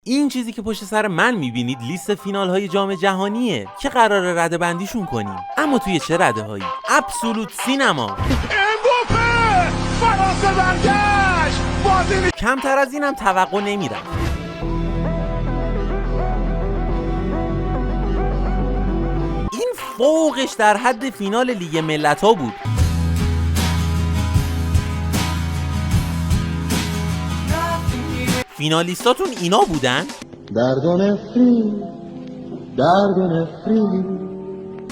این چیزی که پشت سر من میبینید لیست فینال های جام جهانیه که قراره رده بندیشون کنیم. اما توی چه رده هایی؟ ابسولوت سینما. فرانسه برگشت. کمتر از اینم توقع نمیرم. این فوقش در حد فینال لیگ ملت‌ها بود. فینالیستاتون اینا بودن؟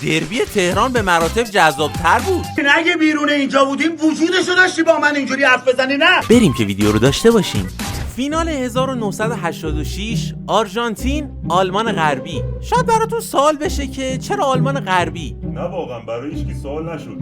دربی تهران به مراتب جذاب‌تر بود. اگه بیرون اینجا بودیم وجودشو داشتی با من اینجوری حرف بزنی؟ نه بریم که ویدیو رو داشته باشیم. فینال 1986 آرژانتین آلمان غربی. شاید براتون سوال بشه که چرا آلمان غربی؟ نه واقعا برای هیچکی سوال نشد.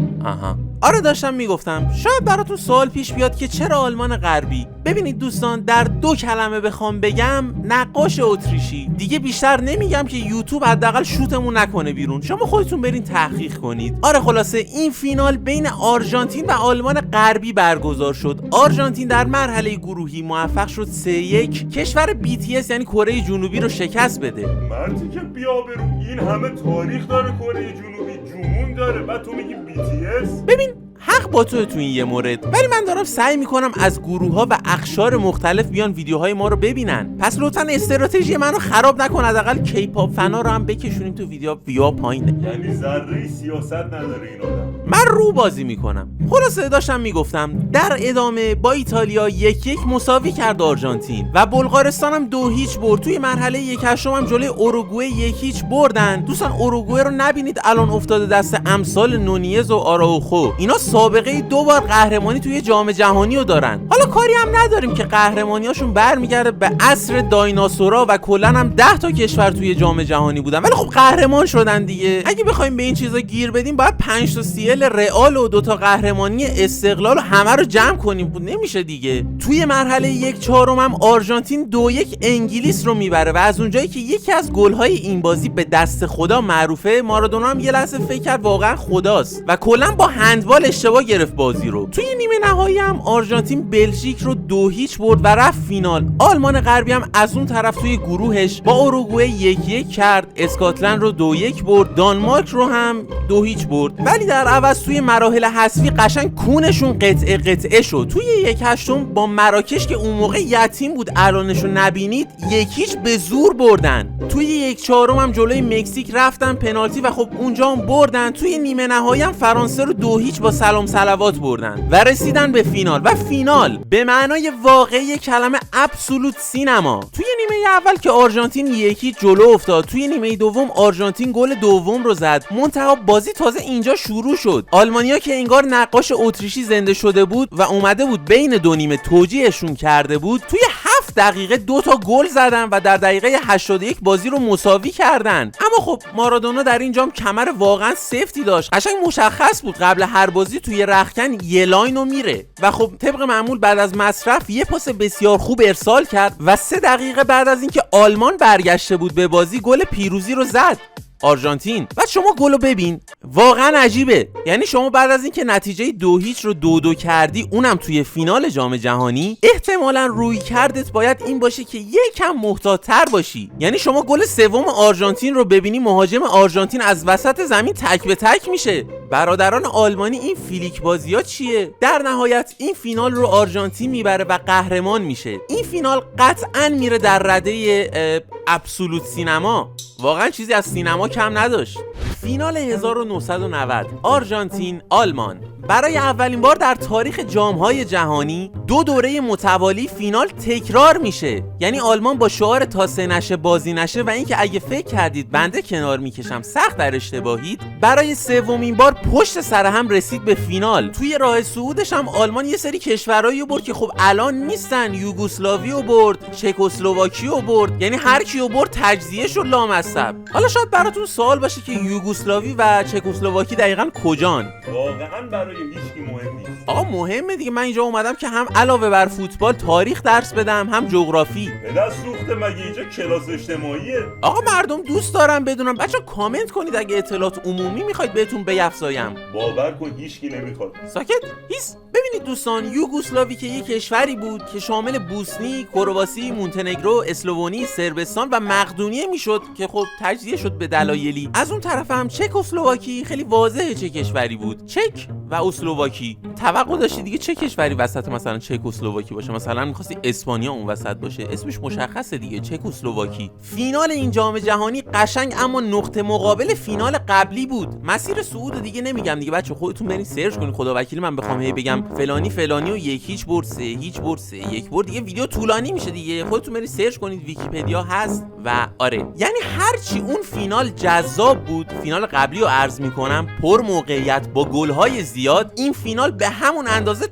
آره داشتم میگفتم شاید براتون سوال پیش بیاد که چرا آلمان غربی. ببینید دوستان، در 2 کلمه بخوام بگم، نقاش اتریشی. دیگه بیشتر نمیگم که یوتیوب حداقل شوتمون نکنه بیرون، شما خودتون برین تحقیق کنید. آره خلاصه این فینال بین آرژانتین و آلمان غربی برگزار شد. آرژانتین در مرحله گروهی موفق شد 3-1 کشور BTS یعنی کره جنوبی رو شکست بده. مردی که بیابرو این همه تاریخ داره کره جنوبی، جمون داره، بعد تو میگی BTS؟ ببین حق با تو این یه مورد، ولی من دارم سعی میکنم از گروه‌ها و اقشار مختلف بیان ویدیوهای ما رو ببینن. پس لطفاً استراتژی منو خراب نکن، حداقل کیپاپ فنا رو هم بکشونیم تو ویدیو پایینه. یعنی ذره سیاست نداره این آدم. من رو بازی میکنم. خلاصه داشتم میگفتم در ادامه با ایتالیا 1-1 مساوی کرد آرژانتین و بلغارستان هم 2-0 برد. توی مرحله 1/8 هم جلوی اوروگوئه 1-0 بردن. دوستان اوروگوئه رو نبینید الان افتاده دست امثال نونیز و آراوخو. اینا سابقه 2 بار قهرمانی توی جام جهانی رو دارن. حالا کاری هم نداریم که قهرمانیاشون برمیگرده به عصر دایناسورا و کلا هم 10 تا کشور توی جام جهانی بودن، ولی خب قهرمان شدن دیگه. اگه بخوایم به این چیزا گیر بدیم باید 5 تا CL رئال و 2 تا قهرمانی استقلال و همه رو جمع کنیم، بود نمیشه دیگه. توی مرحله 1/4 هم آرژانتین 2-1 انگلیس رو میبره و از اونجایی که یکی از گل‌های این بازی به دست خدا معروفه، مارادونا هم یه لحظه فکر کرد واقعا خداست و کلا با هندبال اشتباه گرفت بازی رو. توی نیمه نهایی هم آرژانتین بلژیک رو 2-0 برد و رفت فینال. آلمان غربی هم از اون طرف توی گروهش با اوروگوئه 1-1 کرد، اسکاتلند رو 2-1 برد، دانمارک رو هم 2-0 برد. ولی در عوض توی مراحل حذفی قشنگ کونشون قطعه شد. توی 1/8 با مراکش که اون موقع یتیم بود الانشو نبینید 1-0 به زور بردن. توی 1/4 هم جلوی مکزیک رفتن پنالتی و خب اونجا هم بردن. توی نیمه نهایی هم فرانسه رو 2-0 با سلام صلوات بردن و رسیدن به فینال. و فینال به معنای واقعی کلمه ابسولوت سینما. توی نیمه اول که آرژانتین 1-0 جلو افتاد، توی نیمه دوم آرژانتین گل دوم رو زد. منتها بازی تازه اینجا شروع شد. آلمانیا که انگار نقاش اتریشی زنده شده بود و اومده بود بین 2 نیمه توجیهشون کرده بود، توی 7 دقیقه 2 تا گل زدن و در دقیقه 81 بازی رو مساوی کردن. اما خب مارادونا در این جام کمر واقعا سفتی داشت. قشنگ مشخص بود قبل هر بازی توی رختکن یه لاینو میره و خب طبق معمول بعد از مصرف یه پاس بسیار خوب ارسال کرد و 3 دقیقه بعد از اینکه آلمان برگشته بود به بازی گل پیروزی رو زد آرژانتین. بعد شما گلو ببین، واقعا عجیبه. یعنی شما بعد از اینکه نتیجه 2-0 رو 2-2 کردی، اونم توی فینال جام جهانی، احتمالاً روی کردت باید این باشه که یکم محتاط‌تر باشی. یعنی شما گل سوم آرژانتین رو ببینی، مهاجم آرژانتین از وسط زمین تک به تک میشه. برادران آلمانی این فیلیک بازی‌ها چیه؟ در نهایت این فینال رو آرژانتین میبره و قهرمان میشه. این فینال قطعاً میره در رده ابسولوت سینما. واقعا چیزی از سینما کم نداشت. فینال 1990 آرژانتین آلمان. برای اولین بار در تاریخ جام‌های جهانی 2 دوره متوالی فینال تکرار میشه. یعنی آلمان با شعار تا سه نشه بازی نشه و اینکه اگه فکر کردید بنده کنار میکشم سخت در اشتباهید، برای 3مین بار پشت سر هم رسید به فینال. توی راه صعودش هم آلمان یه سری کشورایی رو برد که خب الان نیستن. یوگسلاوی رو برد، چکسلواکی رو برد، یعنی هر کی رو برد تجزیه شد لامصب. حالا شاید براتون سوال باشه که یوگسلاوی و چکسلواکی دقیقاً کجان؟ واقعاً برای هیچکی مهم نیست. آقا مهمه دیگه. من اینجا اومدم که هم علاوه بر فوتبال تاریخ درس بدم، هم جغرافی. به دست سوخته مگه اینجا کلاس اجتماعیه؟ آقا مردم دوست دارم بدونم. بچه‌ها کامنت کنید اگه اطلاعات عمومی میخواید بهتون بیفزایم. باور کن هیچکی نمیخواد. ساکت. هیس. ببینید دوستان، یوگسلاوی که یک کشوری بود که شامل بوسنی، کرواسی، مونتنگرو، اسلوونی، صربستان و مقدونیه میشد که خب تجزیه شد به دلایلی. از اون طرف هم چکسلواکی خیلی واضحه چه کشوری بود، چک و اسلوواکی. توقع داشتی دیگه چه کشوری وسط مثلا چکسلواکی باشه؟ مثلا می‌خواستی اسپانیا اون وسط باشه؟ اسمش مشخصه دیگه، چکسلواکی. فینال این جام جهانی قشنگ اما نقطه مقابل فینال قبلی بود. مسیر صعود دیگه نمیگم دیگه، بچه خودتون برید سرچ کنید. خدا وکیلی من بخوام هی بگم فلانی فلانی و 1-0 برد، 3-0 برد، 3-1 برد، دیگه ویدیو طولانی میشه دیگه. خودتون برید سرچ کنید، ویکی‌پدیا هست. و آره، یعنی هرچی اون فینال جذاب بود، فینال قبلی رو عرض میکنم، پر موقعیت با گل‌های زیاد، این فینال به همون اندازه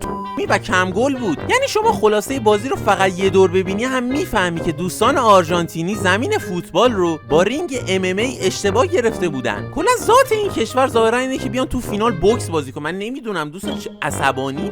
و کم گل بود. یعنی شما خلاصه بازی رو فقط یه دور ببینی هم میفهمی که دوستان آرژانتینی زمین فوتبال رو با رینگ MMA اشتباه گرفته بودن. کلا ذات این کشور ظاهرا اینه که بیان تو فینال بوکس بازی کنن. من نمیدونم دوستان عصبانی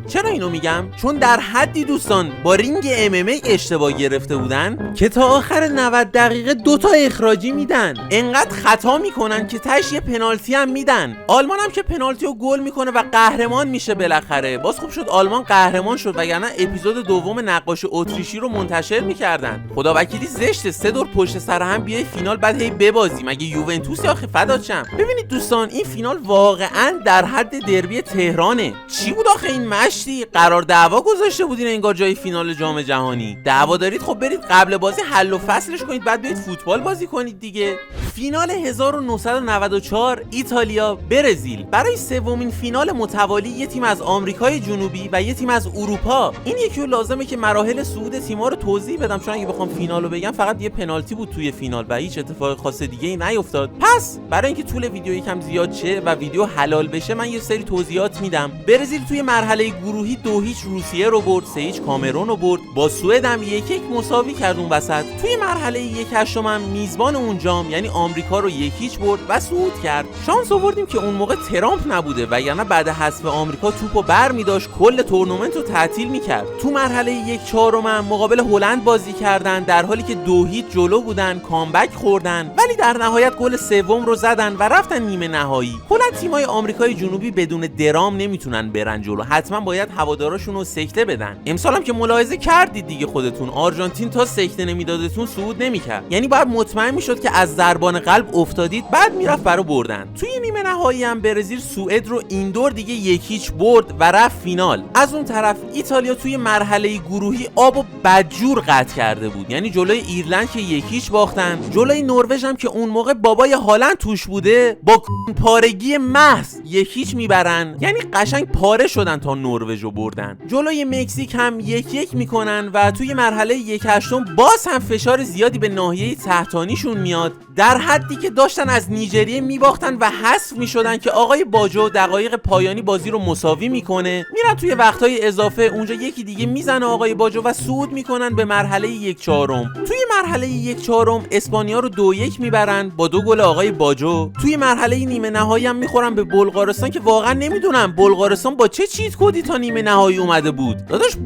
چرا اینو میگم؟ چون در حدی دوستان با رینگ MMA اشتباه گرفته بودن که تا آخر 90 دقیقه 2 تا اخراجی میدن. انقدر خطا میکنن که تاش یه پنالتی هم میدن. آلمان هم که پنالتی رو گل میکنه و قهرمان میشه بالاخره. باز خوب شد آلمان قهرمان شد، وگرنه اپیزود دوم نقاش اتریشی رو منتشر میکردن. خدا وکیلی زشته 3 دور پشت سر هم بیای فینال بعد هی ببازی. مگه یوونتوس آخه فدات شم. ببینید دوستان، این فینال واقعا در حد دربی تهرانه. چی بود آخه این مشتی؟ قرار دعوا گذاشته بودین انگار جای فینال جام جهانی. دعوا دارید؟ خب برید قبل بازی حل و فصلش کنید، بعد برید فوتبال بازی کنید دیگه. فینال 1994 ایتالیا برزیل. برای سومین فینال متوالی یه تیم از آمریکای جنوبی و یه تیم از اروپا. این یکی لازمه که مراحل صعود تیم‌ها رو توضیح بدم، چون اگه بخوام فینالو بگم فقط یه پنالتی بود توی فینال و هیچ اتفاق خاص دیگه ای نیفتاد. پس برای اینکه طول ویدیو یکم زیاد شه و ویدیو حلال بشه، من یه سری توضیحات میدم. برزیل توی مرحله گروهی 2-0 روسیه رو برد، 3-0 کامرون رو برد، با سوئد هم 1-1 مساوی کرد اون وسط. توی مرحله 1/8 هم میزبان اون جام یعنی آمریکا رو 1-0 برد و صعود کرد. شانس آوردیم که اون موقع ترامپ نبوده، وگرنه بعد حذف آمریکا توپو برمی‌داشت کل تورنمنت رو تعطیل میکرد. تو مرحله 1/4 هم مقابل هلند بازی کردن، در حالی که 2-0 جلو بودن، کامبک خوردن، ولی در نهایت گل سوم رو زدن و رفتن نیمه نهایی. کلا تیمای آمریکای جنوبی بدون درام نمیتونن برن جلو، حتما باید هواداراشون رو سکته بدن. امسال هم که ملاحظه کردید دیگه خودتون، آرژانتین تا سکته نمیدادتون صعود نمیکرد. یعنی باید مطمئن میشد که از ضربان قلب افتادید، بعد میرفت برای بردن. توی نیمه نهایی هم برزیل سوئد رو این دور دیگه 1-0 برد و رفت فینال. از اون طرف ایتالیا توی مرحله گروهی آب و بدجور قطع کرده بود. یعنی جلوی ایرلند که 1-0 باختن، جلوی نروژ هم که اون موقع بابای هالند توش بوده با پارگی محض 1-0 میبرن. یعنی قشنگ پاره شدن تا نروژ رو بردن. جلوی مکزیک هم 1-1 میکنن و توی مرحله 1/8 باز هم فشار زیادی به ناحیه تحتانیشون میاد، در حدی که داشتن از نیجریه میباختن و حذف میشدن که آقای باجو دقایق پایانی بازی رو مساوی میکنه. میرن توی وقتهای اضافه اونجا یکی دیگه میزنه آقای باجو و صعود میکنن به مرحله 1/4. توی مرحله 1/4 اسپانیا رو 2-1 میبرن با 2 گل آقای باجو. توی مرحله نیمه نهایی هم میخورن به بلغارستان که واقعا نمیدونم بلغارستان با چه چیت کدی تا نیمه نهایی اومده بود. داداش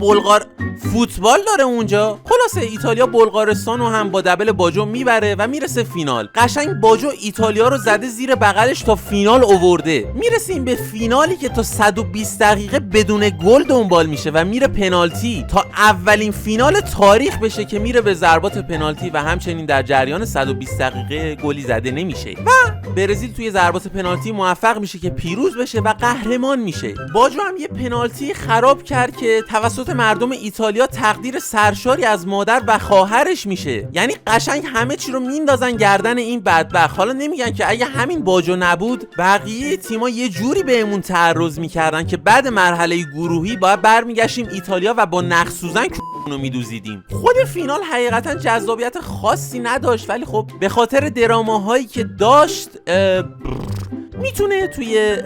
فوتبال داره اونجا. خلاصه ایتالیا بلغارستان رو هم با دبل باجو میبره و میرسه فینال. قشنگ باجو ایتالیا رو زده زیر بغلش تا فینال آورده. میرسیم به فینالی که تا 120 دقیقه بدون گل دنبال میشه و میره پنالتی، تا اولین فینال تاریخ بشه که میره به ضربات پنالتی و همچنین در جریان 120 دقیقه گلی زده نمیشه و برزیل توی ضربات پنالتی موفق میشه که پیروز بشه و قهرمان میشه. باجو هم یه پنالتی خراب کرد که توسط مردم ایتالیا تقدیر سرشاری از مادر و خواهرش میشه. یعنی قشنگ همه چی رو میندازن گردن این بدبخت. حالا نمیگن که اگه همین باجو نبود بقیه تیم‌ها یه جوری بهمون تعرض میکردن که بعد مرحله گروهی باید برمیگشتیم ایتالیا و با نخ سوزن رو میدوزیدیم. خود فینال حقیقتا جذابیت خاصی نداشت، ولی خب به خاطر دراماهایی که داشت میتونه توی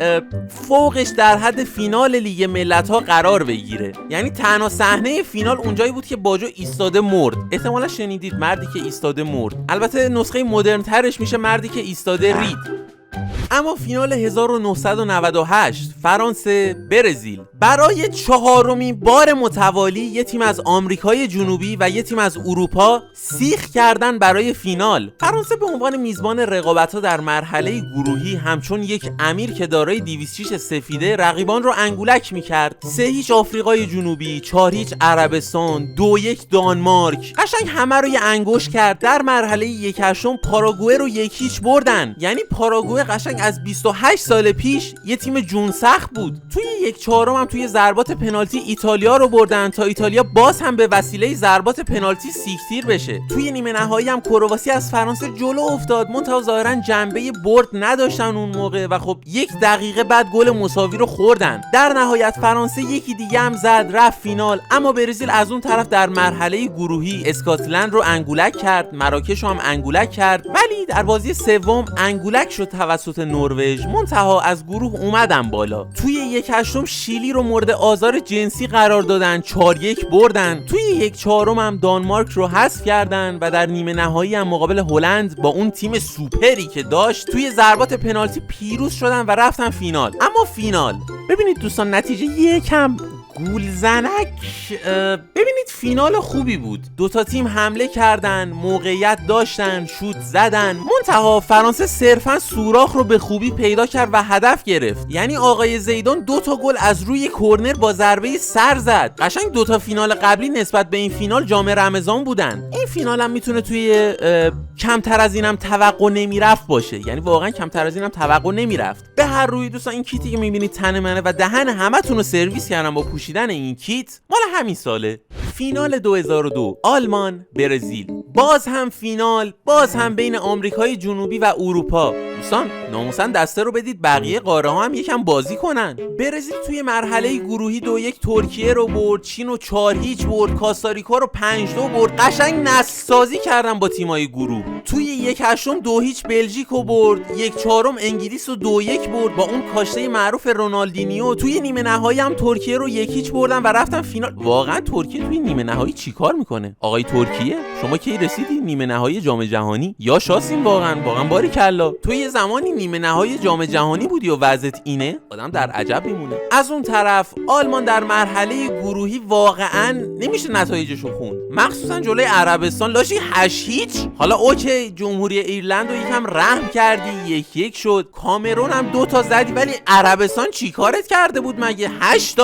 فوقش در حد فینال لیگ ملت‌ها قرار بگیره. یعنی تنها صحنه فینال اونجایی بود که باجو ایستاده مرد. احتمالا شنیدید مردی که ایستاده مرد. البته نسخه مدرن ترش میشه مردی که ایستاده رید. اما فینال 1998 فرانسه برزیل، برای 4مین بار متوالی یه تیم از آمریکای جنوبی و یه تیم از اروپا سیخ کردن برای فینال. فرانسه به عنوان میزبان رقابت‌ها در مرحله گروهی همچون یک امیر که دارای 206 سفیده رقیبان رو انگولک می‌کرد. 3-0 آفریقای جنوبی، 4-0 عربستان، 2-1 دانمارک، قشنگ همه رو یه انگوش کرد. در مرحله 1/8 پاراگوئه رو 1-0 بردن. یعنی پاراگوئه قشنگ از 28 سال پیش یه تیم جون سخت بود. توی 1/4 هم توی ضربات پنالتی ایتالیا رو بردن تا ایتالیا باز هم به وسیله ضربات پنالتی سیکتیر بشه. توی نیمه نهایی هم کرواسی از فرانسه جلو افتاد، منتها ظاهرا جنبه برد نداشتن اون موقع و خب 1 دقیقه بعد گل مساوی رو خوردن. در نهایت فرانسه یکی دیگه هم زد رفت فینال، اما برزیل از اون طرف در مرحله گروهی اسکاتلند رو انگولک کرد، مراکش رو هم انگولک کرد، ولی در بازی سوم انگولک شد توسط نروژ، منتها از گروه اومدن بالا. توی 1/8 شیلی رو مورد آزار جنسی قرار دادن، 4-1 بردن. توی 1/4 هم دانمارک رو حذف کردن و در نیمه نهایی هم مقابل هلند با اون تیم سوپری که داشت توی ضربات پنالتی پیروز شدن و رفتن فینال. اما فینال ببینید دوستان، نتیجه یکم گولزنک، ببینید فینال خوبی بود. دوتا تیم حمله کردن، موقعیت داشتن، شوت زدن، منتها فرانسه صرفا سوراخ رو به خوبی پیدا کرد و هدف گرفت. یعنی آقای زیدان 2 گل از روی کورنر با ضربه سر زد. قشنگ 2 فینال قبلی نسبت به این فینال جام رمضان بودن. این فینال هم میتونه توی کمتر از اینم توقع نمیرفت باشه، یعنی واقعا کمتر از اینم توقع نمیرفت. به هر روی دوستان این کیتی که میبینید تن منه و دهن همتون رو سرویس کردم با پوشیدن این کیت، مال همین ساله. فینال 2002 آلمان برزیل، باز هم فینال، باز هم بین آمریکای جنوبی و اروپا. دوستان ناموسن دسته رو بدید بقیه قاره ها هم یکم بازی کنن. برزیل توی مرحله گروهی 2-1 ترکیه رو برد، چین رو 4-0 برد، کاستاریکا رو 5-2 برد. قشنگ نسازی کردن با تیمای گروه. توی 1/8 2-0 بلژیک رو برد، 1/4 انگلیس رو 2-1 برد با اون کاشته معروف رونالدینیو. توی نیمه نهایی هم ترکیه رو 1-0 بردن و رفتن فینال. واقعا ترکیه توی نیمه نهایی چیکار میکنه؟ آقای ترکیه شما کی رسیدی نیمه نهایی جام جهانی؟ یا شاسین واقعا باریکلا. توی یه زمانی نیمه نهایی جام جهانی بودی و وضعیت اینه، آدم در عجب میمونه. از اون طرف آلمان در مرحله گروهی واقعا نمیشه نتایجشو خوند، مخصوصا جلوی عربستان لاشی 8-0. حالا اوکی جمهوری ایرلند رو یکم رحم کردی، 1-1 شد. کامرون هم 2 زدی، ولی عربستان چیکارت کرده بود مگه؟ 8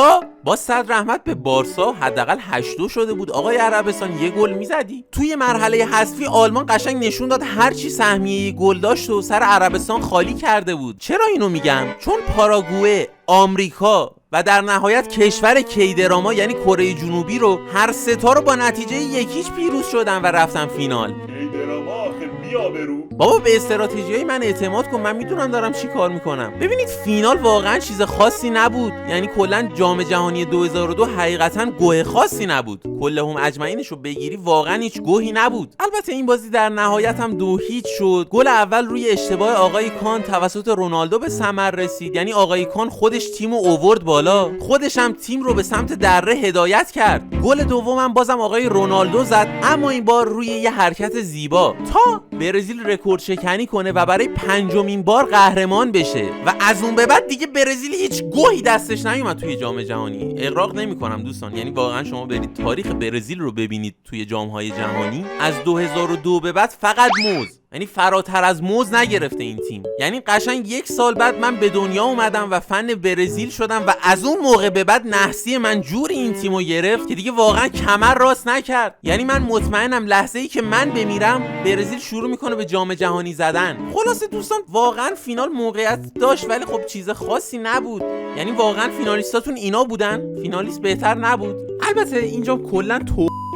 با صد رحمت به بارسا حداقل 8-2 شده بود. آقای عربستان 1 گل میزدی. توی مرحله حذفی آلمان قشنگ نشون داد هر چی سهمیه گل داشت و سر عربستان خالی کرده بود. چرا اینو میگم؟ چون پاراگوئه، آمریکا و در نهایت کشور کیدراما یعنی کره جنوبی رو هر سه تا رو با نتیجه 1-0 پیروز شدن و رفتن فینال. کیدراما آخه بیابرو. بابا به استراتژیای من اعتماد کن، من میدونم دارم چی کار میکنم. ببینید فینال واقعا چیز خاصی نبود، یعنی کلا جام جهانی 2002 حقیقتا گوه خاصی نبود. کلهم اجمعینشو بگیری واقعا هیچ گوهی نبود. البته این بازی در نهایت هم 2-0 شد. گل اول روی اشتباه آقای کان توسط رونالدو به ثمر رسید، یعنی آقای کان خودش تیمو اوورد بالا، خودش هم تیم رو به سمت دره هدایت کرد. گل دومم بازم آقای رونالدو زد، اما این بار روی یه حرکت زیبا تا برزیل رکورد شکنی کنه و برای 5مین بار قهرمان بشه و از اون به بعد دیگه برزیل هیچ گوهی دستش نیومد توی جام جهانی. اغراق نمی‌کنم دوستان، یعنی واقعا شما برید تاریخ برزیل رو ببینید توی جام‌های جهانی، از 2002 به بعد فقط موز، یعنی فراتر از موز نگرفته این تیم. یعنی قشنگ 1 سال بعد من به دنیا اومدم و فن برزیل شدم و از اون موقع به بعد نحسی من جوری این تیمو گرفت که دیگه واقعا کمر راست نکرد. یعنی من مطمئنم لحظه‌ای که من بمیرم برزیل شروع میکنه به جام جهانی زدن. خلاصه دوستان واقعا فینال موقعیت داشت ولی خب چیز خاصی نبود. یعنی واقعا فینالیستاتون اینا بودن؟ فینالیست بهتر نبود؟ البته اینجا کلا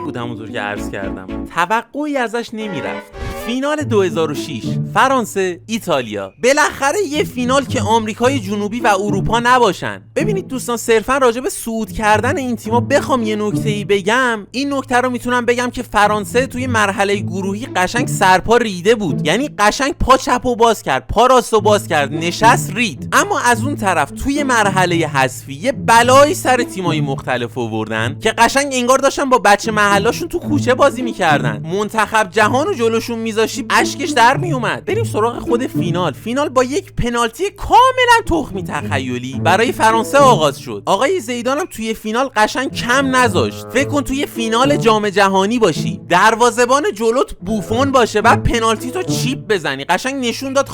بود، همونطور که عرض کردم توقعی ازش نمیرفت. فینال 2006 فرانسه ایتالیا، بالاخره یه فینال که آمریکای جنوبی و اروپا نباشن. ببینید دوستان صرفا راجع به صعود کردن این تیم‌ها بخوام یه نکته‌ای بگم، این نکته رو میتونم بگم که فرانسه توی مرحله گروهی قشنگ سرپا ریده بود، یعنی قشنگ پا چپو باز کرد، پا راستو باز کرد، نشست رید. اما از اون طرف توی مرحله حذفی یه بلایی سر تیم‌های مختلف آوردن که قشنگ انگار داشتن با بچه محلاشون تو کوچه بازی می‌کردن. منتخب جهانو جلوشون نمیذاشتی اشکش در میومد. بریم سراغ خود فینال. فینال با یک پنالتی کاملا تخمی تخیلی برای فرانسه آغاز شد. آقای زیدان هم توی فینال قشنگ کم نذاشت. فکر کن توی فینال جام جهانی باشی، دروازه‌بان جلوت بوفون باشه، بعد پنالتی تو چیپ بزنی. قشنگ نشون داد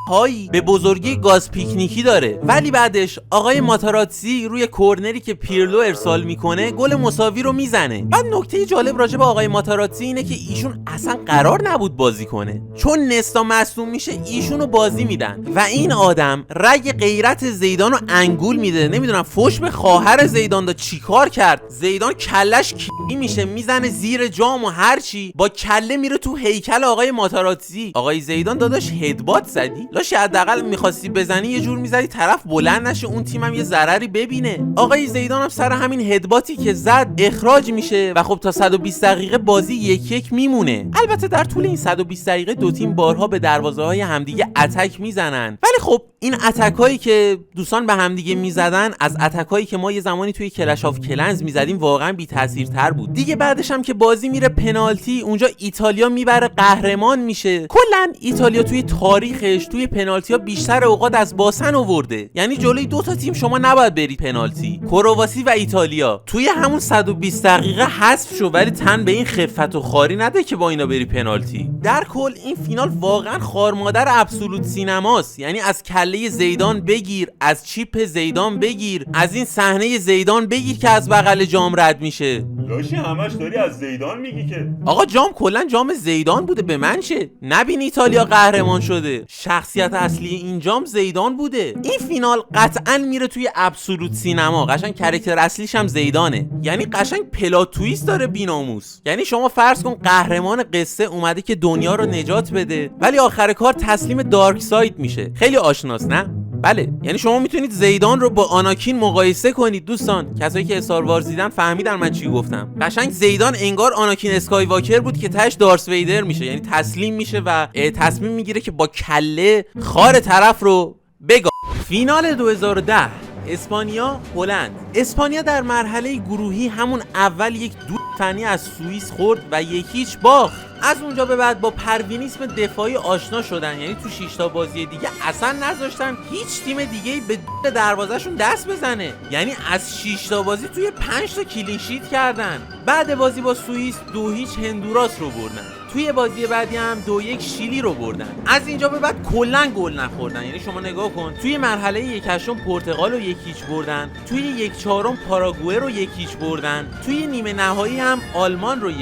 هایی به بزرگی گاز پیکنیکی داره. ولی بعدش آقای ماتاراتزی روی کورنری که پیرلو ارسال میکنه گل مساوی رو میزنه. بعد نکته جالب راجع به آقای ماتاراتزی اینه که ایشون اصلا قرار نبود بازی کنه، چون نستا مصدوم میشه ایشونو بازی میدن و این آدم رگ غیرت زیدان رو انگول میده. نمیدونم فوش به خواهر زیدان داد چیکار کرد. زیدان کلش کی میشه میزنه زیر جام و هرچی، با کله میره تو هیکل آقای ماتاراتزی. آقای زیدان داداش هدبات زدی؟ لاش حداقل می‌خواستی بزنی یه جور می‌زدی طرف بلند نشه، اون تیمم یه ضرری ببینه. آقای زیدان هم سر همین هدباتی که زد اخراج میشه و خب تا 120 دقیقه بازی 1-1 میمونه. البته در طول این 120 دقیقه دو تیم بارها به دروازه‌های همدیگه اتک میزنن، ولی خب این اتکایی که دوستان به همدیگه میزدن از اتکایی که ما یه زمانی توی کلش آف کلنز میزدیم واقعا بی تاثیرتر بود. دیگه بعدش هم که بازی میره پنالتی، اونجا ایتالیا میبره قهرمان میشه. کلا ایتالیا توی تاریخش توی پنالتی‌ها بیشتر اوقات از باسن آورده. یعنی جلوی دو تا تیم شما نباید برید پنالتی. کرواسی و ایتالیا توی همون 120 دقیقه حذف شو، ولی تن به این خفت و خاری نده که با اینا بری پنالتی. در کل این فینال واقعا خارمادر ابسولوت سینماست. یعنی از کله زیدان بگیر، از چیپ زیدان بگیر، از این صحنه زیدان بگیر که از بغل جام رد میشه. لاشی همش داری از زیدان میگی که آقا جام کلا جام زیدان بوده، به من چه؟ نبین ایتالیا قهرمان شده، شخصیت اصلی این جام زیدان بوده. این فینال قطعا میره توی ابسولوت سینما. قشنگ کاراکتر اصلیش هم زیدانه. یعنی قشنگ پلات تویست داره بیناموس. یعنی شما فرض کن قهرمان قصه اومده که دنیا رو نجات بده، ولی آخر کار تسلیم دارک ساید میشه. خیلی آشناست نه؟ بله، یعنی شما میتونید زیدان رو با آناکین مقایسه کنید. دوستان کسایی که استار وارز دیدن فهمیدن من چی گفتم. قشنگ زیدان انگار آناکین اسکای واکر بود که تاش دارث ویدر میشه. یعنی تسلیم میشه و تصمیم میگیره که با کله خار طرف رو بگا. فینال 2010 اسپانیا هلند. اسپانیا در مرحله گروهی همون اول یک دو فنی از سوئیس خورد و 1-0 باخت. از اونجا به بعد با پروینیسم دفاعی آشنا شدن. یعنی تو 6 تا بازی دیگه اصلا نذاشتن هیچ تیم دیگه‌ای به دروازه‌شون دست بزنه. یعنی از 6 تا بازی توی 5 تا کلین شیت کردن. بعد بازی با سوئیس 2-0 هندوراس رو بردن. توی بازی بعدی هم 2-1 شیلی رو بردن. از اینجا به بعد کلا گل نخوردن. یعنی شما نگاه کن توی مرحله 1/8 پرتغال رو 1-0 بردن، توی 1/4 پاراگوئه رو 1-0 بردن، توی نیمه نهایی هم آلمان رو 1-0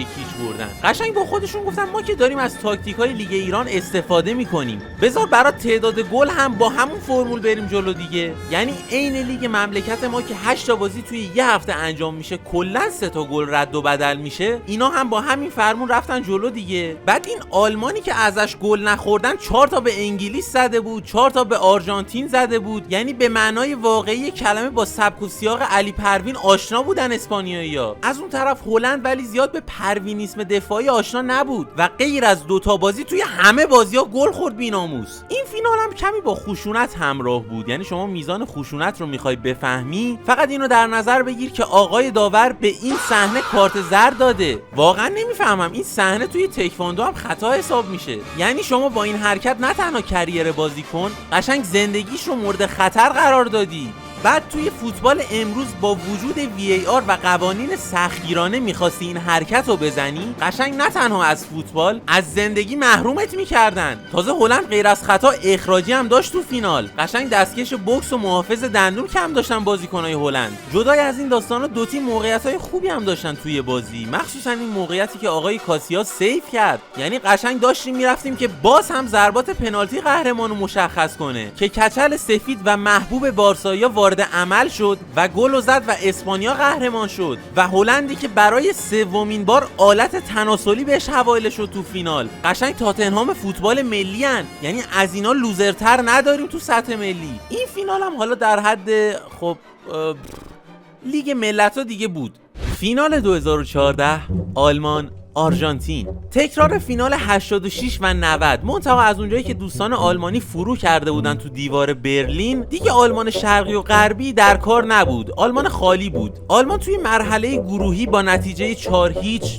بردن. قشنگ با خودشون گفتن ما که داریم از تاکتیکای لیگ ایران استفاده میکنیم، بذار برای تعداد گل هم با همون فرمول بریم جلو دیگه. یعنی عین لیگ مملکت ما که 8 تا بازی توی یه هفته انجام میشه، کلا 3 تا گل رد و بدل میشه، اینا هم با همین فرمول رفتن جلو دیگه. بعد این آلمانی که ازش گل نخوردن 4 تا به انگلیس زده بود، 4 تا به آرژانتین زده بود. یعنی به معنای واقعی کلمه با سبک و سیاق علی پروین آشنا بودن اسپانیایی‌ها. از اون طرف هلند ولی زیاد به پروینیسم دفاعی آشنا نبود و غیر از 2 تا بازی توی همه بازی‌ها گل خورد بی‌ناموس. این فینال هم کمی با خشونت همراه بود. یعنی شما میزان خشونت رو می‌خوای بفهمی، فقط اینو در نظر بگیر که آقای داور به این صحنه کارت زرد داده. واقعا نمی‌فهمم این صحنه توی تکواندو هم خطا حساب میشه. یعنی شما با این حرکت نه تنها کریر بازیکن، قشنگ زندگیش رو مورد خطر قرار دادی. بعد توی فوتبال امروز با وجود VAR و قوانین سختگیرانه میخواستی این حرکت رو بزنی، قشنگ نه تنها از فوتبال، از زندگی محرومت میکردن. تازه هلند غیر از خطا اخراجی هم داشت تو فینال. قشنگ دستکش بوکس و محافظ دندون کم داشتن بازیکنای هلند. جدای از این داستانا دو تیم موقعیت‌های خوبی هم داشتن توی بازی، مخصوصا این موقعیتی که آقای کاسیا سیو کرد. یعنی قشنگ داشتیم میرفتیم که باز هم ضربات پنالتی قهرمانو مشخص کنه که کچل سفید و محبوب بارسایا عمل شد و گل زد و اسپانیا قهرمان شد و هلندی که برای 3مین بار آلت تناسلی بهش حواله شد تو فینال. قشنگ تاتنهام فوتبال ملی ان. یعنی از اینا لوزرتر نداریم تو سطح ملی. این فینال هم حالا در حد خب لیگ ملت‌ها دیگه بود. فینال 2014 آلمان آرژانتین. تکرار فینال 86 و 90. منتها از اونجایی که دوستان آلمانی فرو کرده بودن تو دیوار برلین، دیگه آلمان شرقی و غربی در کار نبود. آلمان خالی بود. آلمان توی مرحله گروهی با نتیجه 4-0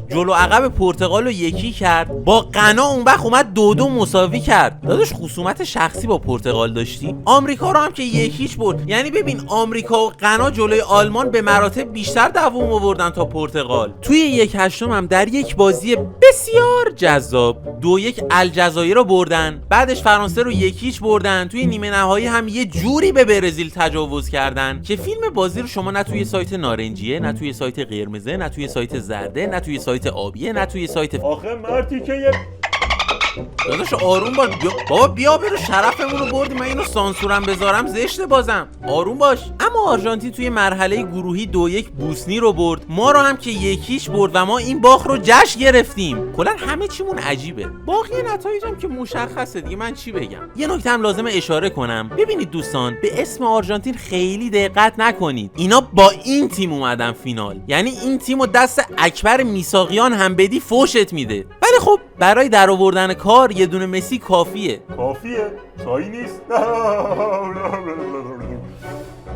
جلو عقب پرتغال رو 1 کرد. با غنا اون وقت اومد 2-2 مساوی کرد. داداش خصومت شخصی با پرتغال داشتی؟ آمریکا رو هم که 1-0 برد. یعنی ببین آمریکا و غنا جلوی آلمان به مراتب بیشتر دووم آوردن تا پرتغال. توی 1/8 هم در یک بازی بسیار جذاب 2-1 الجزایر رو بردن. بعدش فرانسه رو 1-0 بردن. توی نیمه نهایی هم یه جوری به برزیل تجاوز کردن که فیلم بازی رو شما نه توی سایت نارنجیه، نه توی سایت قرمزه، نه توی سایت زرده، نه توی سایت آبیه، نه توی سایت آخه مرتی که یه داداش آروم باش. بابا بیا برو شرفمون رو بردی، من اینو سانسورم بذارم زشته بازم. آروم باش. اما آرژانتین توی مرحله گروهی 2-1 بوسنی رو برد. ما رو هم که 1-0 برد و ما این باخت رو جشن گرفتیم. کلا همه چیمون عجیبه. باقی نتایجم که مشخصه دیگه، من چی بگم. یه نکته هم لازمه اشاره کنم. ببینید دوستان، به اسم آرژانتین خیلی دقت نکنید. اینا با این تیم اومدن فینال. یعنی این تیمو دست اکبر میساقیان هم بدی فوشت میده. ولی خب برای درآوردن کار یه دونه مسی کافیه. کافیه؟ چایی نیست؟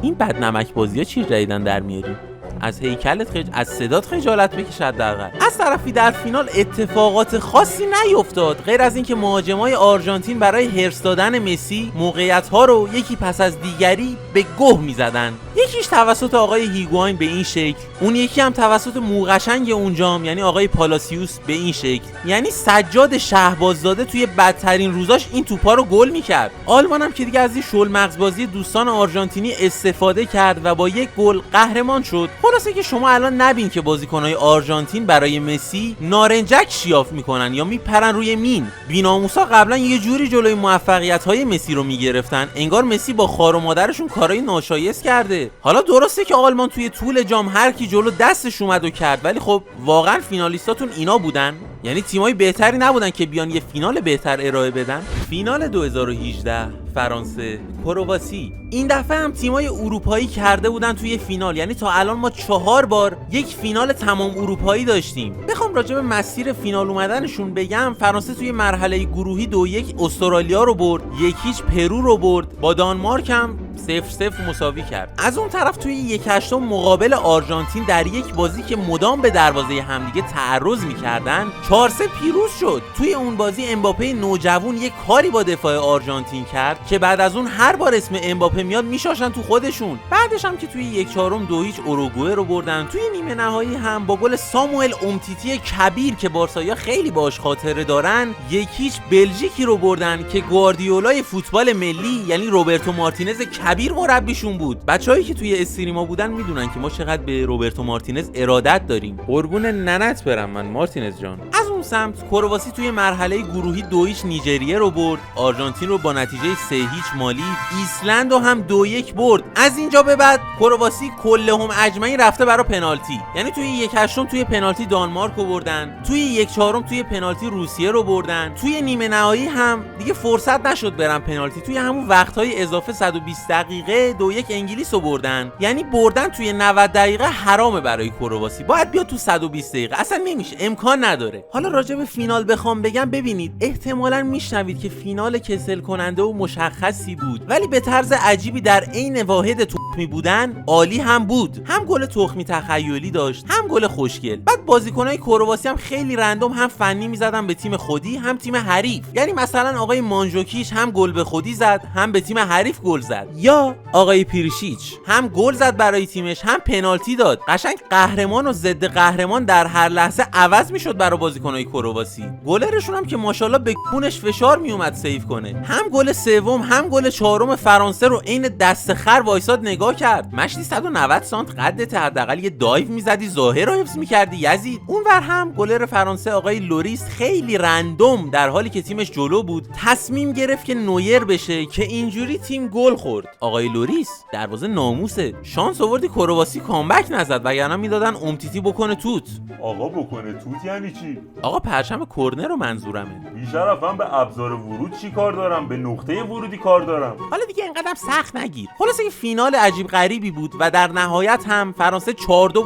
این بد نمک بازی ها چی جدیدن در میاری؟ از هیکلت از صدات خجالت بکش حداقل. از طرفی در فینال اتفاقات خاصی نیفتاد غیر از اینکه مهاجمای آرژانتین برای هرس دادن مسی موقعیت ها رو یکی پس از دیگری به گه میزدن. یکیش توسط آقای هیگواین به این شکل، اون یکی هم توسط موقشنگ اونجام یعنی آقای پالاسیوس به این شکل. یعنی سجاد شهباززاده توی بدترین روزاش این توپا رو گل میکرد. آلمان هم که دیگه از این شل مغزبازی دوستان آرژانتینی استفاده کرد و با یک گل قهرمان شد. خلاصه که شما الان نبین که بازیکن‌های آرژانتین برای مسی نارنجک شیاف میکنن یا میپرن روی مین. بیناموسا قبلا یه جوری جلوی موفقیت‌های مسی رو میگرفتن انگار مسی با خار و مادرشون کارای ناشایست کرده. حالا درسته که آلمان توی طول جام هر کی جلو دستش اومد و کرد، ولی خب واقعا فینالیستاتون اینا بودن؟ یعنی تیمای بهتری نبودن که بیان یه فینال بهتر ارائه بدن؟ فینال 2018 فرانسه کرواسی. این دفعه هم تیمای اروپایی کرده بودن توی فینال. یعنی تا الان ما 4 بار یک فینال تمام اروپایی داشتیم. بخوام راجع به مسیر فینال اومدنشون بگم، فرانسه توی مرحله گروهی 2-1 استرالیا رو برد، 1-0 پرو رو برد، با دانمارک هم 0-0 مساوی کرد. از اون طرف توی 1/8 مقابل آرژانتین در یک بازی که مدام به دروازه همدیگه تعرض می‌کردن 4-3 پیروز شد. توی اون بازی امباپه نوجوان یک کاری با دفاع آرژانتین کرد که بعد از اون هر بار اسم امباپه میاد میشاشن تو خودشون. بعدش هم که توی 1/4 2-0 اوروگوئه رو بردن. توی نیمه نهایی هم با گل ساموئل اومتیتی کبیر که بارسایا خیلی باش خاطره دارن 1-0 بلژیکی رو بردن که گواردیولای فوتبال ملی یعنی روبرتو مارتینز کبیر مربیشون بود. بچه‌هایی که توی استریما بودن میدونن که ما چقدر به روبرتو مارتینز ارادت داریم. قربون ننت برم من مارتینز جان. از اون سمت کرواسی توی مرحله گروهی 2-0 نیجریه رو برد. آرژانتین رو با نتیجه 3-0 مالی، ایسلند رو هم 2-1 برد. از اینجا به بعد کرواسی کلهم اجمعی رفته برای پنالتی. یعنی توی 1/8 توی پنالتی دانمارک رو بردن، توی 1/4 توی پنالتی روسیه رو بردن، توی نیمه نهایی هم دیگه فرصت نشد برن پنالتی، توی همون وقت‌های اضافه 120 دقیقه 2-1 انگلیس رو بردن. یعنی بردن توی 90 دقیقه حرامه برای کرواسی، باید بیاد تو 120 دقیقه، اصلا نمیشه، امکان نداره. حالا راجع به فینال بخوام بگم، ببینید احتمالاً میشنوید که فینال کسل کننده و مشخصی بود، ولی به طرز عجیبی در عین واحد تخمی بودن عالی هم بود. هم گل تخمی تخیلی داشت، هم گل خوشگل. بعد بازیکنای کرواسی هم خیلی رندوم هم فنی میزدن به تیم خودی هم تیم حریف. یعنی مثلا آقای مانجوکیچ هم گل به خودی زد هم به تیم حریف گل زد، یا آقای پیرشیچ هم گل زد برای تیمش هم پنالتی داد. قشنگ قهرمان و ضد قهرمان در هر لحظه عوض میشد برای بازیکنای کرواسی. گلرشون هم که ماشاءالله به کونش فشار میومد سیو کنه. هم گل سوم هم گل چهارم فرانسه رو عین دست خر وایساد نگاه کرد. مشتی 190 سانت قدت، حداقل یه دایو میزدی ظاهر رو حفظ میکردی یزید. اونور هم گلر فرانسه آقای لوریس خیلی رندوم در حالی که تیمش جلو بود تصمیم گرفت که نویر بشه که اینجوری تیم گل خورد. آقای لوریس دروازه ناموسه، شانس آوردی کرواسی کامبک نزد وگرنه میدادن امتیتی بکنه توت. آقا بکنه توت یعنی چی؟ آقا پرچم کرنر رو منظورمه. بیشرفم به ابزار ورود چی کار دارم؟ به نقطه ورودی کار دارم. حالا دیگه اینقدر سخت نگیر. خلاصه این فینال عجیب غریبی بود و در نهایت هم فرانسه 4-2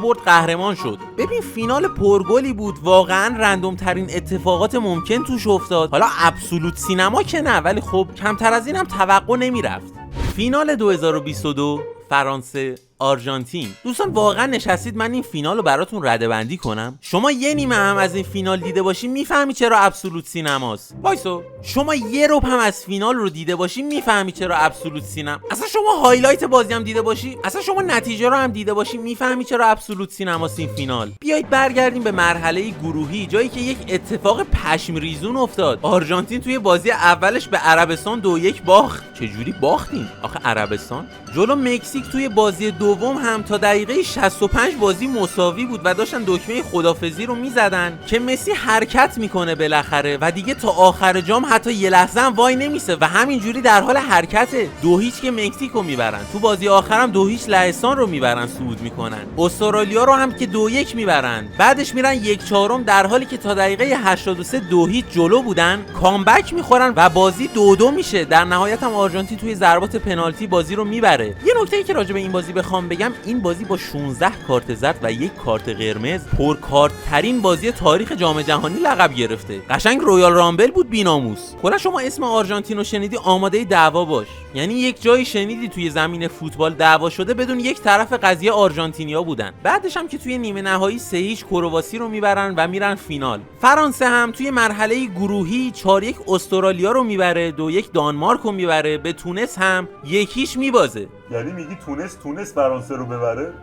برد، قهرمان شد. ببین فینال پرگلی بود، واقعا رندوم ترین اتفاقات ممکن توش افتاد. حالا ابسولوت سینما که نه، ولی خب کمتر از این هم توقع نمیرفت. فینال 2022 فرانسه آرژانتین. دوستان واقعا نشستید من این فینال رو براتون رده‌بندی کنم؟ شما یه نیمه هم از این فینال دیده باشی میفهمی چرا ابسولوت سینماست. وایسو شما یه ربع هم از فینال رو دیده باشی میفهمی چرا ابسولوت سینما. اصلا شما هایلایت بازی هم دیده باشی، اصلا شما نتیجه رو هم دیده باشی میفهمی چرا ابسولوت سینماست این فینال. بیایید برگردیم به مرحله گروهی، جایی که یک اتفاق پشم ریزون افتاد. آرژانتین توی بازی اولش به عربستان 2-1 باخت. چجوری باختین؟ آخه عربستان جلو مکزیک توی بازی دوم هم تا دقیقه 65 بازی مساوی بود و داشتن دکمه خدافظی رو میزدن که مسی حرکت میکنه بالاخره و دیگه تا آخر جام حتی یه لحظه هم وای نمیسه و همینجوری در حال حرکته. 2-0 که مکزیک رو میبرن، تو بازی آخرم 2-0 لهستان رو میبرن، صعود میکنن. استرالیا رو هم که 2-1 میبرن، بعدش میرن 1/4 در حالی که تا دقیقه 83 2-0 جلو بودن کامبک میخورن و بازی 2-2 میشه. در نهایت هم آرژانتین توی ضربات پنالتی بازی رو میبره. یه نکته‌ای که راجع به این بازی بخوام بگم، این بازی با 16 کارت زرد و 1 کارت قرمز پر کارت ترین بازی تاریخ جام جهانی لقب گرفته. قشنگ رویال رامبل بود بی‌ناموس. کلا شما اسم آرژانتین رو شنیدی آماده دعوا باش. یعنی یک جایی شنیدی توی زمین فوتبال دعوا شده بدون یک طرف قضیه آرژانتینیا بودن. بعدش هم که توی نیمه نهایی 3-0 کرواسی رو میبرن و میرن فینال. فرانسه هم توی مرحله گروهی 4-1 استرالیا رو میبره، 2-1 دانمارک رو میبره، به تونس هم 1-0 میبازه. یعنی میگی تونس فرانسه رو ببره؟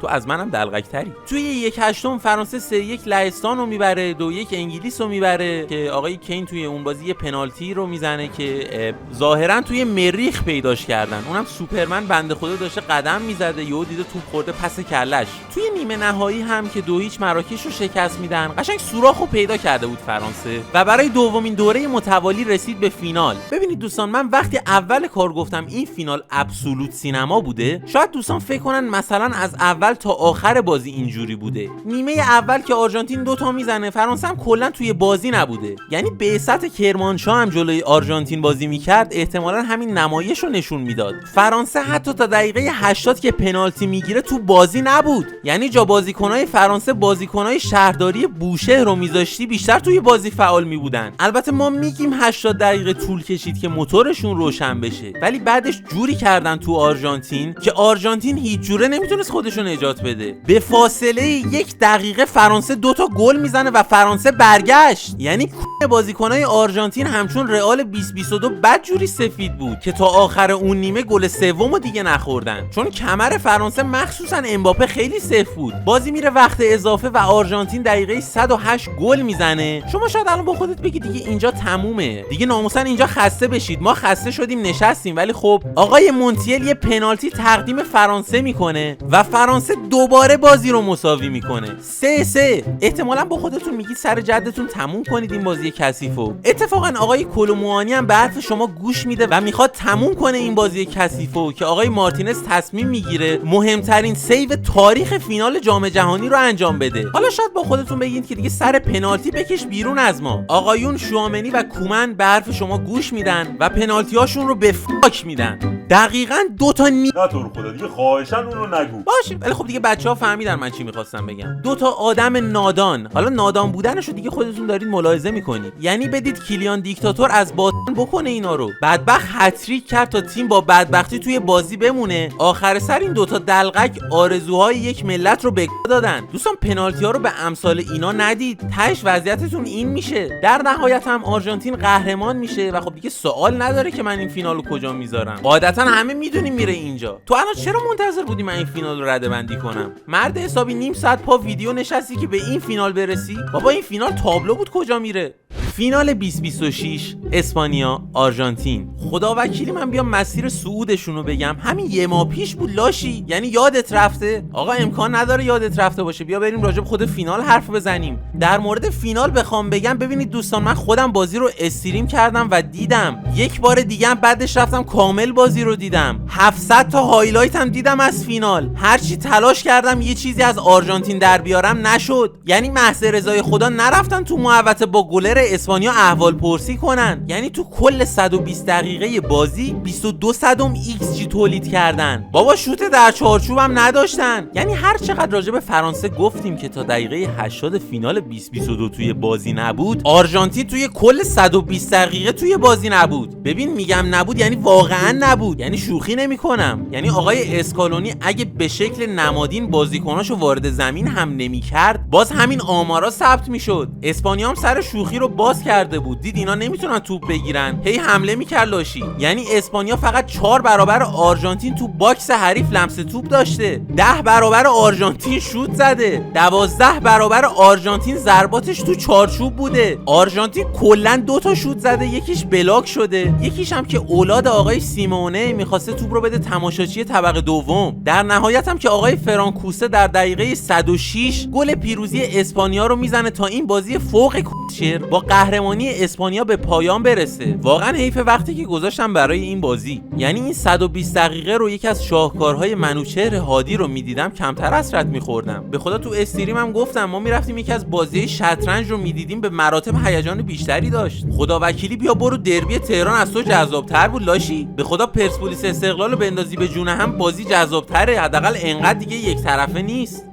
تو از منم دلغک‌تری. توی 1/8 فرانسه 3-1 لهستان رو میبره، 2-1 انگلیس رو میبره که آقای کین توی اون بازی یه پنالتی رو میزنه که ظاهرا توی مریخ پیداش کردن. اونم سوپرمن بنده خدا داشته قدم میزده، یهو دیده توپ خورده پس کلش. توی نیمه نهایی هم که 2-0 مراکش رو شکست میدن، قشنگ سوراخو پیدا کرده بود فرانسه و برای دومین دوره متوالی رسید به فینال. ببینید دوستان، من وقتی اول کار گفتم این فینال ابسولوت سینما بوده، شاید دوستان فکر کنن مثلا از اول تا آخر بازی اینجوری بوده. نیمه اول که آرژانتین 2 تا میزنه، فرانسه هم کلا توی بازی نبوده. یعنی بعثت کرمانشاه هم جلوی آرژانتین بازی میکرد، احتمالاً همین نمایش رو نشون میداد. فرانسه حتی تا دقیقه 80 که پنالتی میگیره تو بازی نبود. یعنی جا بازیکنای فرانسه بازیکنای شهرداری بوشهر رو میذاشتی بیشتر توی بازی فعال میبودن. البته ما میگیم 80 دقیقه طول کشید که موتورشون روشن بشه، ولی بعدش جوری کردن تو آرژانتین که آرژانتین هیچ جوره نمیتونست خودشو نجات بده. به فاصله 1 دقیقه فرانسه 2 تا گل میزنه و فرانسه برگشت. یعنی بازیکنای آرژانتین همچون رئال 2022 بدجوری سفید بود که تا آخر اون نیمه گل سومو دیگه نخوردن، چون کمر فرانسه مخصوصا امباپه خیلی سفت بود. بازی میره وقت اضافه و آرژانتین دقیقه 108 گل میزنه. شما شاید الان با خودت بگی دیگه اینجا تمومه، دیگه ناموسن اینجا خسته بشید. ما خسته شدیم نشستیم، ولی خب آقای مونتیل یه پنالتی تقدیم فرانسه میکنه و فرانسه دوباره بازی رو مساوی میکنه. 3-3. احتمالاً با خودتون میگید سر جدتون تموم کنید این بازی کثیفو. اتفاقا آقای کولوموانی هم به حرف شما گوش میده و میخواد تموم کنه این بازی کثیفو که آقای مارتینز تصمیم میگیره مهمترین سیو تاریخ فینال جام جهانی رو انجام بده. حالا شاید با خودتون بگید که دیگه سر پنالتی بکش بیرون از ما. آقایون شوامنی و کومن به حرف شما گوش میدن و پنالتیاشون رو به فاک میدن. دقیقاً 2 تا نه تو رو خدا دیگه خواهشن اون رو نگو. باشه، ولی خب دیگه بچه‌ها فهمیدن من چی می‌خواستم بگم. 2 تا آدم نادان. حالا نادان بودنشو دیگه خودتون دارید ملاحظه می‌کنید. یعنی بدید کیلیان دیکتاتور از باطن بکنه اینا رو. بدبخت هتریک کرد تا تیم با بدبختی توی بازی بمونه. آخر سر این 2 تا دلغک آرزوهای یک ملت رو به دادن. دوستان پنالتی‌ها رو به امثال اینا ندید. تهش وضعیتتون این میشه. در نهایت هم آرژانتین قهرمان میشه و خب دیگه سوال نداره که من این فینالو کجا میذارم. قاعدتاً همه میدونیم میره اینجا. تو الان چرا منتظر بودی من این فینال رو رده‌بندی کنم؟ مرد حسابی نیم ساعت پا ویدیو نشستی که به این فینال برسی؟ بابا این فینال تابلو بود، کجا میره؟ فینال 2026 اسپانیا آرژانتین. خدا وکیلی من بیام مسیر صعودشون رو بگم، همین یه ماه پیش بود لاشی. یعنی یادت رفته؟ آقا امکان نداره یادت رفته باشه. بیا بریم راجع به خود فینال حرف بزنیم. در مورد فینال بخوام بگم، ببینید دوستان، من خودم بازی رو استریم کردم و دیدم. یک بار دیگه هم بعدش رفتم کامل بازی رو دیدم. 700 تا هایلایت هم دیدم از فینال. هرچی تلاش کردم یه چیزی از آرژانتین در بیارم نشد. یعنی محض رضای خدا نرفتن تو محوطه با گلر اسپانیا احوال پرسی کنن. یعنی تو کل 120 دقیقه بازی 22 صدم ایکس جی تولید کردن. بابا شوت در چارچوب هم نداشتن. یعنی هر چقدر راجع به فرانسه گفتیم که تا دقیقه 80 فینال 2022 توی بازی نبود، آرژانتین توی کل 120 دقیقه توی بازی نبود. ببین میگم نبود یعنی واقعا نبود، یعنی شوخی نمی‌کنم. یعنی آقای اسکالونی اگه به شکل نمادین بازیکناشو وارد زمین هم نمی‌کرد، باز همین آمارا ثبت می‌شد. اسپانیا هم سر شوخی رو باز کرده بود. دید اینا نمیتونن توپ بگیرن، هی حمله می‌کرد لاشی. یعنی اسپانیا فقط 4 برابر آرژانتین تو باکس حریف لمس توپ داشته، 10 برابر آرژانتین شوت زده، 12 برابر آرژانتین ضرباتش تو چارچوب بوده. آرژانتین کلا 2 تا شوت زده، یکیش بلاک شده، یکیش هم که اولاد آقای سیمونه میخواسته توپ رو بده تماشاچی طبقه دوم. در نهایت هم که آقای فرانکوسه در دقیقه 106 گل پیروزی اسپانیا رو میزنه تا این بازی فوق کوچر با قهرمانی اسپانیا به پایان برسه. واقعا حیف وقتی که گذاشتم برای این بازی. یعنی این 120 دقیقه رو یکی از شاهکارهای منوچهر هادی رو میدیدم کمتر حسرت میخوردم. به خدا تو استریم هم گفتم ما میرفتیم یکی از بازی شطرنج رو میدیدیم به مراتب هیجان بیشتری داشت. خدا وکیلی بیا برو دربی تهران از تو جذاب‌تر بود لاشی. به خدا پرسپولیس استقلال رو بندازی به جون هم بازی جذاب‌تره، حداقل انقدر دیگه یک طرفه نیست.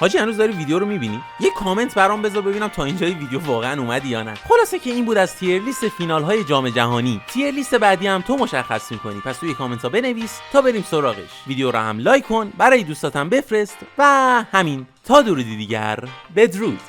حاجی هنوز داری ویدیو رو میبینی؟ یه کامنت برام بذار ببینم تا اینجای ویدیو واقعا اومدی یا نه. خلاصه که این بود از تیر لیست فینال های جام جهانی. تیر لیست بعدی هم تو مشخص میکنی، پس توی کامنت ها بنویس تا بریم سراغش. ویدیو رو هم لایک کن، برای دوستاتم بفرست و همین. تا درودی دیگر، بدرود.